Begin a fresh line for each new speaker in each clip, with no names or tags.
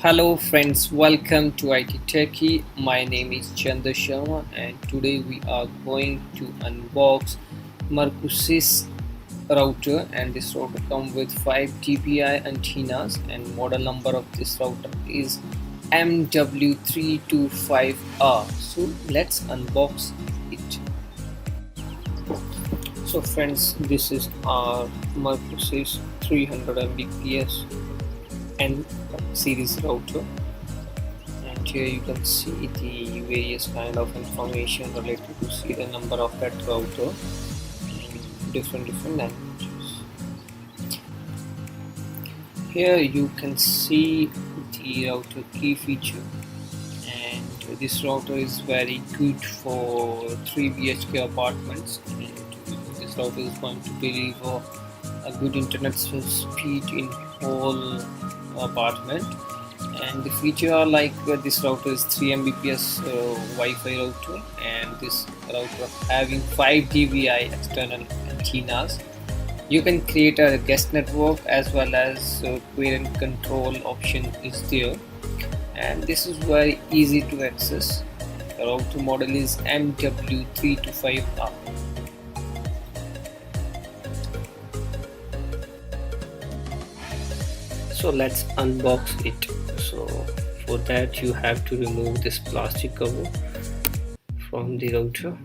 Hello friends, welcome to IT Techie. My name is Chandra Sharma and today we are going to unbox Mercusys router, and this router comes with 5 dpi antennas and model number of this router is MW325R. So let's unbox it. So friends, this is our Mercusys 300 Mbps N series router, and here you can see the various kind of information related to serial number of that router in different languages. Here you can see the router key feature, and this router is very good for 3 BHK apartments, and this router is going to deliver a good internet speed in whole apartment. And the feature are like this router is 3 Mbps Wi-Fi router, and this router having 5 dpi external antennas. You can create a guest network as well as parent control option is there, and this is very easy to access. The router model is MW325R. So let's unbox it. So for that you have to remove this plastic cover from the router.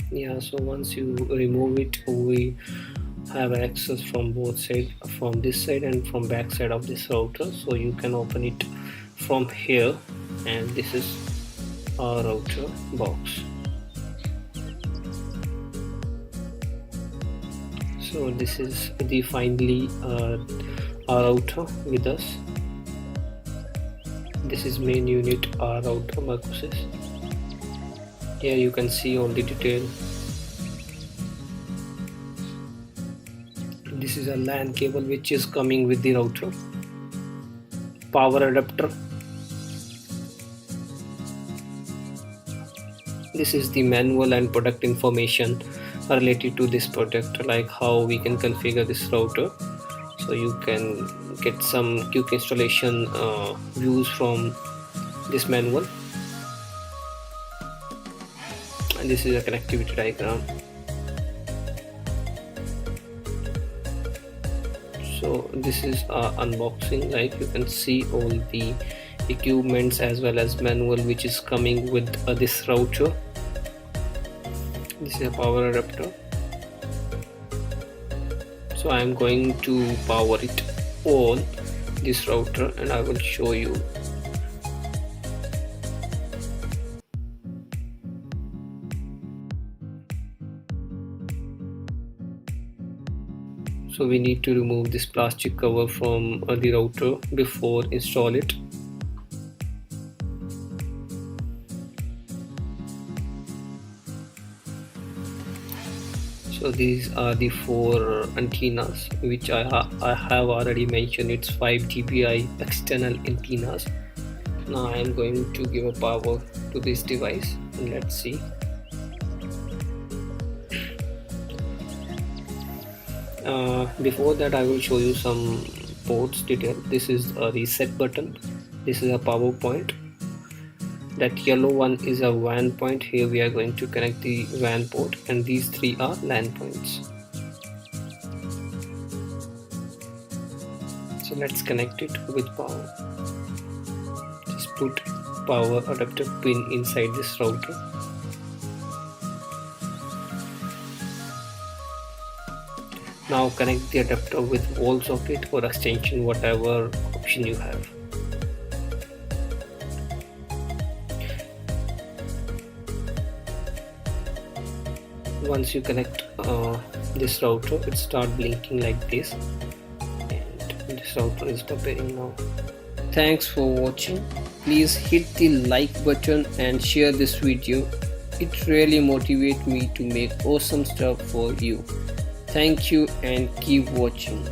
Yeah, so once you remove it, we have access from both sides, from this side and from back side of this router. So you can open it from here, and this is our router box. So this is the finally our router with us. This is main unit, our router Mercusys. Here you can see all the detail. This is a LAN cable which is coming with the router. Power adapter. This is the manual and product information related to this product, like how we can configure this router, so you can get some quick installation views from this manual. And this is a connectivity diagram. So this is unboxing, like you can see all the equipments as well as manual which is coming with this router. This is a power adapter. So I am going to power it on this router and I will show you. So we need to remove this plastic cover from the router before install it. So these are the 4 antennas which I have already mentioned. It's 5 dpi external antennas. Now I am going to give a power to this device and let's see. Before that I will show you some ports detail. This is a reset button. This is a power point. That yellow one is a WAN point. Here we are going to connect the WAN port, and these 3 are LAN points. So let's connect it with power. Just put power adapter pin inside this router. Now connect the adapter with wall socket or extension, whatever option you have. Once you connect this router, it starts blinking like this, and this router is preparing now. Thanks for watching. Please hit the like button and share this video. It really motivates me to make awesome stuff for you. Thank you and keep watching.